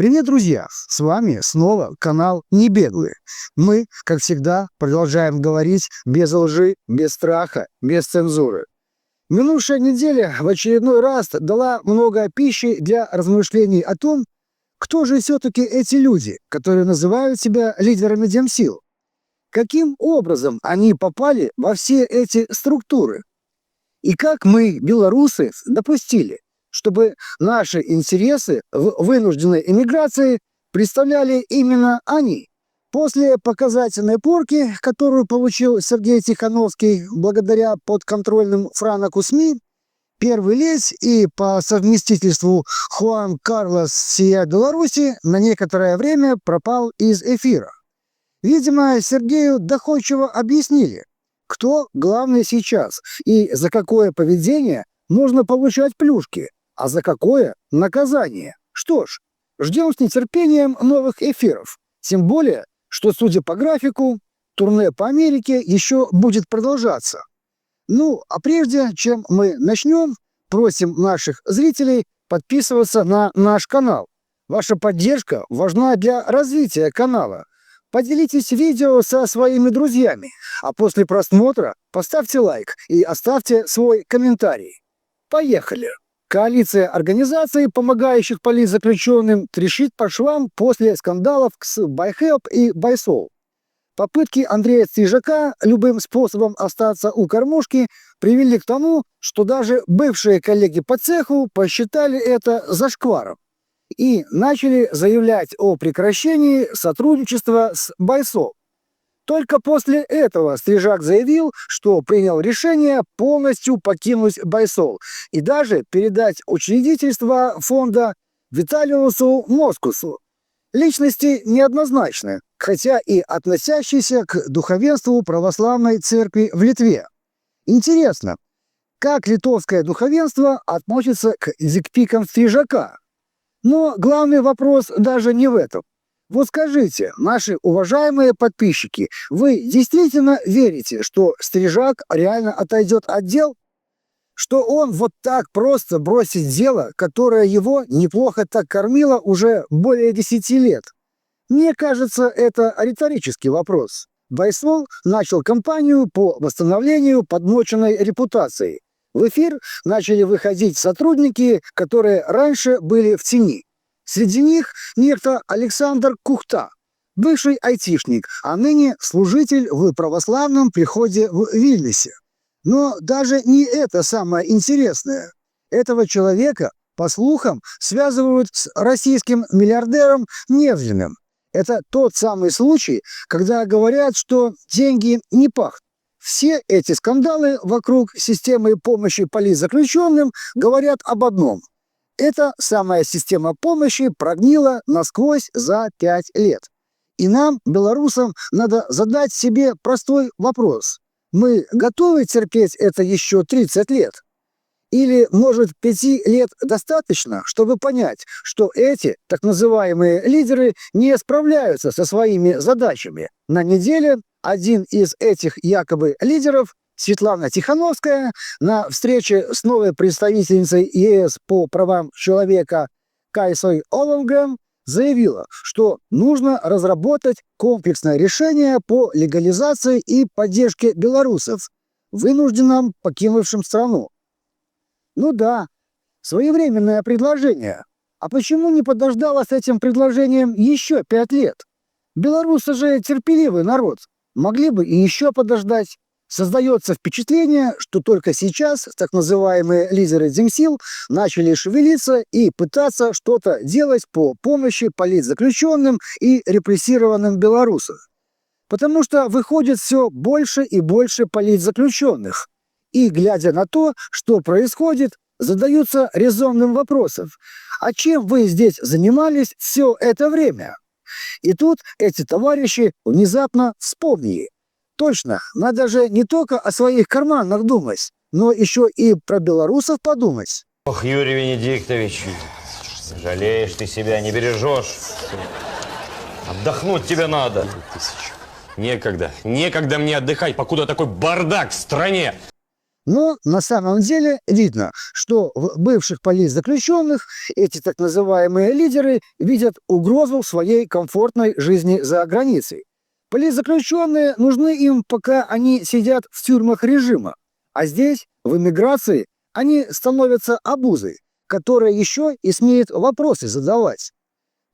Привет, друзья! С вами снова канал Небеглые. Мы, как всегда, продолжаем говорить без лжи, без страха, без цензуры. Минувшая неделя в очередной раз дала много пищи для размышлений о том, кто же все-таки эти люди, которые называют себя лидерами демсил. Каким образом они попали во все эти структуры? И как мы, белорусы, допустили, чтобы наши интересы в вынужденной эмиграции представляли именно они? После показательной порки, которую получил Сергей Тихановский благодаря подконтрольным Франаку СМИ, первый лезь и по совместительству Хуан Карлос сия Беларуси на некоторое время пропал из эфира. Видимо, Сергею доходчиво объяснили, кто главный сейчас и за какое поведение можно получать плюшки, а за какое – наказание. Что ж, ждем с нетерпением новых эфиров. Тем более, что, судя по графику, турне по Америке еще будет продолжаться. Ну, а прежде чем мы начнем, просим наших зрителей подписываться на наш канал. Ваша поддержка важна для развития канала. Поделитесь видео со своими друзьями, а после просмотра поставьте лайк и оставьте свой комментарий. Поехали! Коалиция организаций, помогающих политзаключенным, трещит по швам после скандалов с BuyHelp и BuySoul. Попытки Андрея Стрижака любым способом остаться у кормушки привели к тому, что даже бывшие коллеги по цеху посчитали это зашкваром и начали заявлять о прекращении сотрудничества с BuySoul. Только после этого Стрижак заявил, что принял решение полностью покинуть BuySoul и даже передать учредительство фонда Виталиусу Москусу. Личности неоднозначны, хотя и относящиеся к духовенству православной церкви в Литве. Интересно, как литовское духовенство относится к дикпикам Стрижака? Но главный вопрос даже не в этом. Вот скажите, наши уважаемые подписчики, вы действительно верите, что Стрижак реально отойдет от дел? Что он вот так просто бросит дело, которое его неплохо так кормило уже более 10 лет? Мне кажется, это риторический вопрос. BuySoul начал кампанию по восстановлению подмоченной репутации. В эфир начали выходить сотрудники, которые раньше были в тени. Среди них некто Александр Кухта, бывший айтишник, а ныне служитель в православном приходе в Вильнюсе. Но даже не это самое интересное. Этого человека, по слухам, связывают с российским миллиардером Невзлиным. Это тот самый случай, когда говорят, что деньги не пахнут. Все эти скандалы вокруг системы помощи политзаключенным говорят об одном. Эта самая система помощи прогнила насквозь за 5 лет. И нам, белорусам, надо задать себе простой вопрос. Мы готовы терпеть это еще 30 лет? Или, может, 5 лет достаточно, чтобы понять, что эти так называемые лидеры не справляются со своими задачами? На неделе один из этих якобы лидеров, Светлана Тихановская, на встрече с новой представительницей ЕС по правам человека Кайсой Олонгрен заявила, что нужно разработать комплексное решение по легализации и поддержке белорусов, вынужденным покинувшим страну. Ну да, своевременное предложение. А почему не подождала с этим предложением еще 5 лет? Белорусы же терпеливый народ. Могли бы и еще подождать. Создается впечатление, что только сейчас так называемые лидеры демсил начали шевелиться и пытаться что-то делать по помощи политзаключенным и репрессированным белорусам. Потому что выходит все больше и больше политзаключенных. И, глядя на то, что происходит, задаются резонным вопросом. А чем вы здесь занимались все это время? И тут эти товарищи внезапно вспомнили. Точно, надо же не только о своих карманах думать, но еще и про белорусов подумать. Ох, Юрий Венедиктович, жалеешь ты себя, не бережешь. Отдохнуть тебе надо. Некогда мне отдыхать, покуда такой бардак в стране. Но на самом деле видно, что в бывших политзаключенных эти так называемые лидеры видят угрозу своей комфортной жизни за границей. Политзаключенные нужны им, пока они сидят в тюрьмах режима, а здесь, в эмиграции, они становятся обузой, которая еще и смеет вопросы задавать.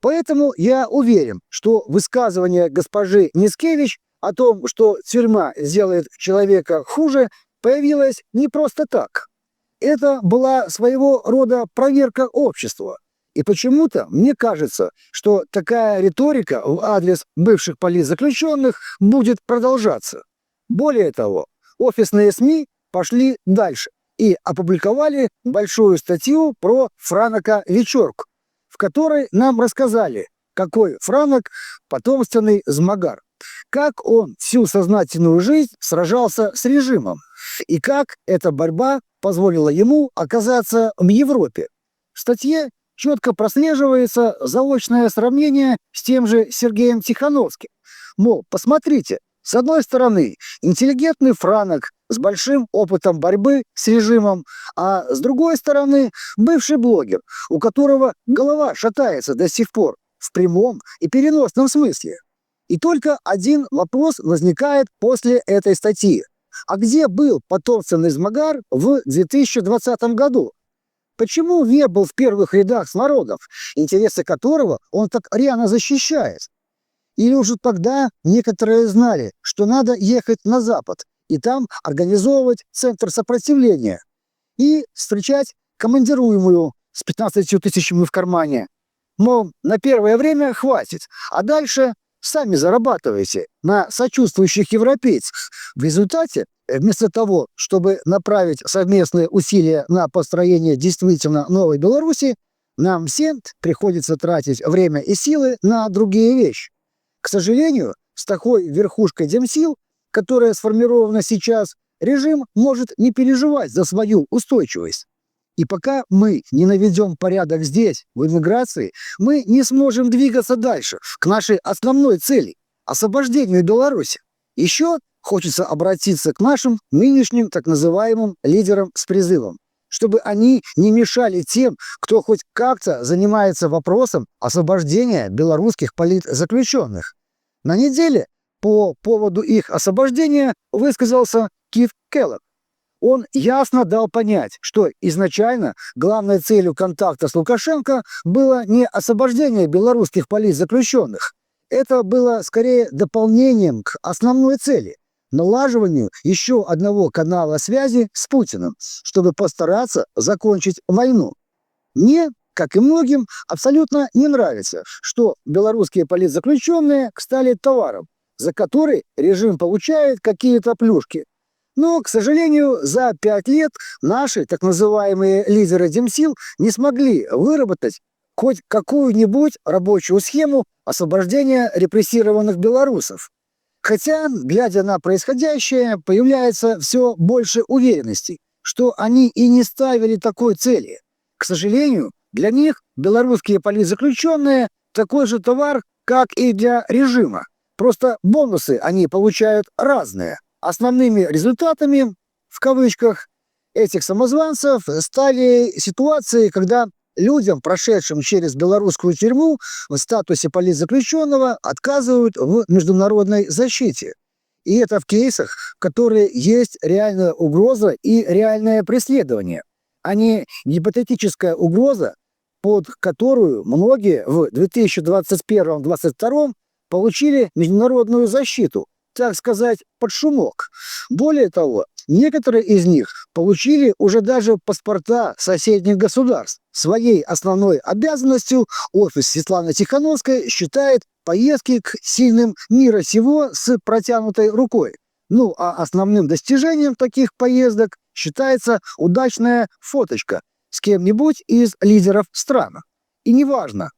Поэтому я уверен, что высказывание госпожи Ницкевич о том, что тюрьма сделает человека хуже, появилось не просто так. Это была своего рода проверка общества. И почему-то мне кажется, что такая риторика в адрес бывших политзаключенных будет продолжаться. Более того, офисные СМИ пошли дальше и опубликовали большую статью про Франака Вечорку, в которой нам рассказали, какой Франак потомственный змагар, как он всю сознательную жизнь сражался с режимом и как эта борьба позволила ему оказаться в Европе. В статье четко прослеживается заочное сравнение с тем же Сергеем Тихановским. Мол, посмотрите, с одной стороны, интеллигентный Франак с большим опытом борьбы с режимом, а с другой стороны, бывший блогер, у которого голова шатается до сих пор в прямом и переносном смысле. И только один вопрос возникает после этой статьи. А где был потомственный змагар в 2020 году? Почему не был в первых рядах с народом, интересы которого он так рьяно защищает? Или уже тогда некоторые знали, что надо ехать на Запад и там организовывать центр сопротивления и встречать командируемую с 15 тысячами в кармане? Мол, на первое время хватит, а дальше сами зарабатывайте на сочувствующих европейцах. В результате, вместо того, чтобы направить совместные усилия на построение действительно новой Беларуси, нам всем приходится тратить время и силы на другие вещи. К сожалению, с такой верхушкой демсил, которая сформирована сейчас, режим может не переживать за свою устойчивость. И пока мы не наведем порядок здесь, в эмиграции, мы не сможем двигаться дальше, к нашей основной цели – освобождению Беларуси. Еще хочется обратиться к нашим нынешним так называемым лидерам с призывом, чтобы они не мешали тем, кто хоть как-то занимается вопросом освобождения белорусских политзаключенных. На неделе по поводу их освобождения высказался Кит Келлог. Он ясно дал понять, что изначально главной целью контакта с Лукашенко было не освобождение белорусских политзаключенных. Это было скорее дополнением к основной цели – налаживанию еще одного канала связи с Путиным, чтобы постараться закончить войну. Мне, как и многим, абсолютно не нравится, что белорусские политзаключенные стали товаром, за который режим получает какие-то плюшки. Но, к сожалению, за 5 лет наши так называемые лидеры демсил не смогли выработать хоть какую-нибудь рабочую схему освобождения репрессированных белорусов. Хотя, глядя на происходящее, появляется все больше уверенности, что они и не ставили такой цели. К сожалению, для них белорусские политзаключенные такой же товар, как и для режима. Просто бонусы они получают разные. Основными результатами, в кавычках, этих самозванцев стали ситуации, когда людям, прошедшим через белорусскую тюрьму, в статусе политзаключенного отказывают в международной защите. И это в кейсах, в которые есть реальная угроза и реальное преследование, а не гипотетическая угроза, под которую многие в 2021-2022 получили международную защиту, так сказать, под шумок. Более того, некоторые из них получили уже даже паспорта соседних государств. Своей основной обязанностью офис Светланы Тихановской считает поездки к сильным мира сего с протянутой рукой. Ну а основным достижением таких поездок считается удачная фоточка с кем-нибудь из лидеров стран. И неважно,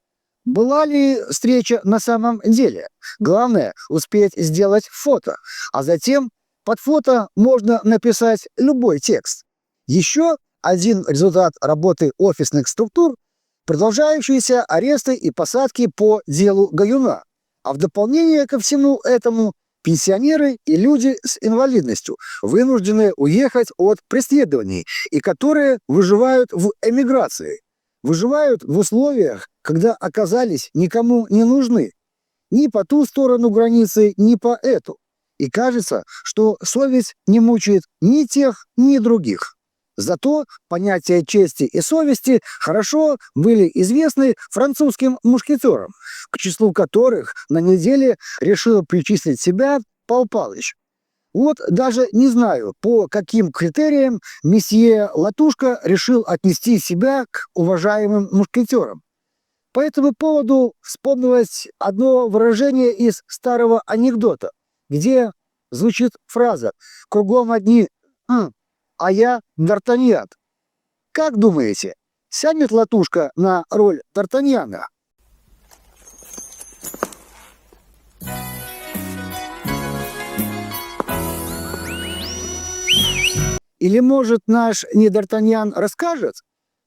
была ли встреча на самом деле. Главное – успеть сделать фото, а затем под фото можно написать любой текст. Еще один результат работы офисных структур – продолжающиеся аресты и посадки по делу Гаюна. А в дополнение ко всему этому Пенсионеры и люди с инвалидностью, вынуждены уехать от преследований и которые выживают в эмиграции. Выживают в условиях, когда оказались никому не нужны. Ни по ту сторону границы, ни по эту. И кажется, что совесть не мучает ни тех, ни других. Зато понятия чести и совести хорошо были известны французским мушкетерам, к числу которых на неделе решил причислить себя Пал Палыч. Вот даже не знаю, по каким критериям месье Латушка решил отнести себя к уважаемым мушкетерам. По этому поводу вспомнилось одно выражение из старого анекдота, где звучит фраза «Кругом одни а я Д'Артаньян». Как думаете, сядет Латушка на роль Д'Артаньяна? Или, может, наш не Д'Артаньян расскажет,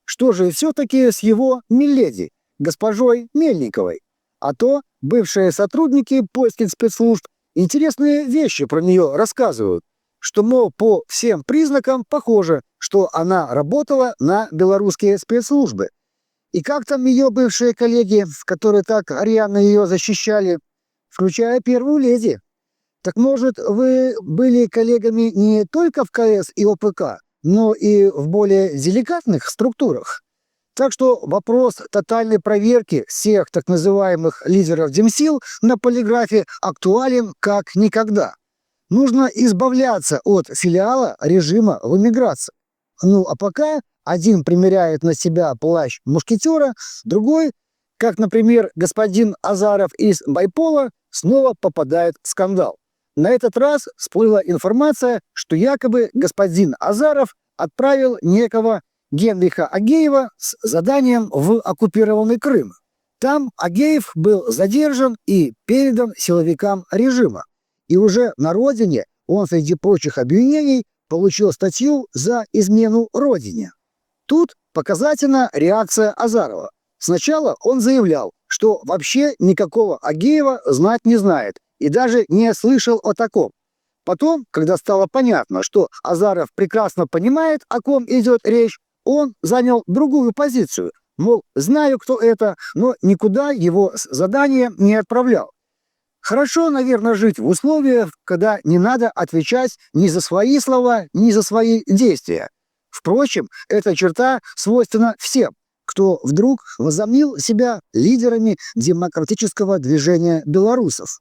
что же все-таки с его миледи, госпожой Мельниковой? А то бывшие сотрудники польских спецслужб интересные вещи про нее рассказывают, что, мол, по всем признакам похоже, что она работала на белорусские спецслужбы. И как там ее бывшие коллеги, которые так рьяно ее защищали, включая первую леди? Так может, вы были коллегами не только в КС и ОПК, но и в более деликатных структурах? Так что вопрос тотальной проверки всех так называемых лидеров Демсил на полиграфе актуален как никогда. Нужно избавляться от филиала режима в эмиграции. Ну а пока один примеряет на себя плащ мушкетера, другой, как, например, господин Азаров из Байпола, снова попадает в скандал. На этот раз всплыла информация, что якобы господин Азаров отправил некого Генриха Агеева с заданием в оккупированный Крым. Там Агеев был задержан и передан силовикам режима. И уже на родине он, среди прочих обвинений, получил статью за измену родине. Тут показательна реакция Азарова. Сначала он заявлял, что вообще никакого Агеева знать не знает и даже не слышал о таком. Потом, когда стало понятно, что Азаров прекрасно понимает, о ком идет речь, он занял другую позицию, мол, знаю, кто это, но никуда его задание не отправлял. Хорошо, наверное, жить в условиях, когда не надо отвечать ни за свои слова, ни за свои действия. Впрочем, эта черта свойственна всем, кто вдруг возомнил себя лидерами демократического движения белорусов.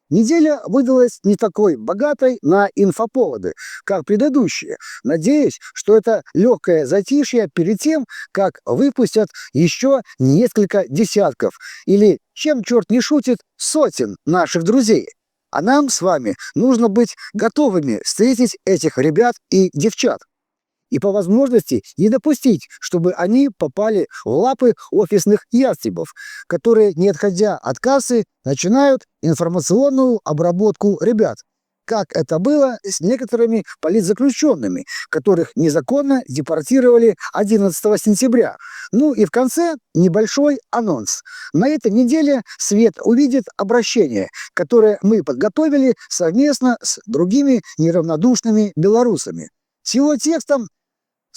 Неделя выдалась не такой богатой на инфоповоды, как предыдущие. Надеюсь, что это легкое затишье перед тем, как выпустят еще несколько десятков или, чем черт не шутит, сотен наших друзей. А нам с вами нужно быть готовыми встретить этих ребят и девчат. И по возможности не допустить, чтобы они попали в лапы офисных ястребов, которые, не отходя от кассы, начинают информационную обработку ребят, как это было с некоторыми политзаключенными, которых незаконно депортировали 11 сентября. Ну и в конце небольшой анонс. На этой неделе свет увидит обращение, которое мы подготовили совместно с другими неравнодушными белорусами. С его текстом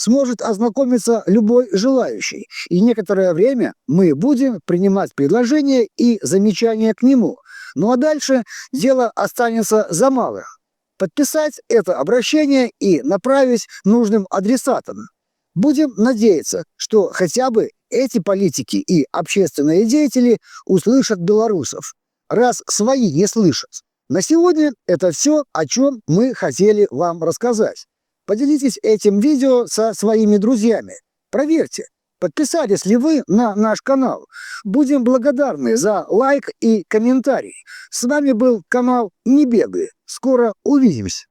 сможет ознакомиться любой желающий, и некоторое время мы будем принимать предложения и замечания к нему. Ну а дальше дело останется за малым. Подписать это обращение и направить нужным адресатам. Будем надеяться, что хотя бы эти политики и общественные деятели услышат белорусов, раз свои не слышат. На сегодня это все, о чем мы хотели вам рассказать. Поделитесь этим видео со своими друзьями. Проверьте, подписались ли вы на наш канал. Будем благодарны за лайк и комментарий. С вами был канал Не Бегай. Скоро увидимся.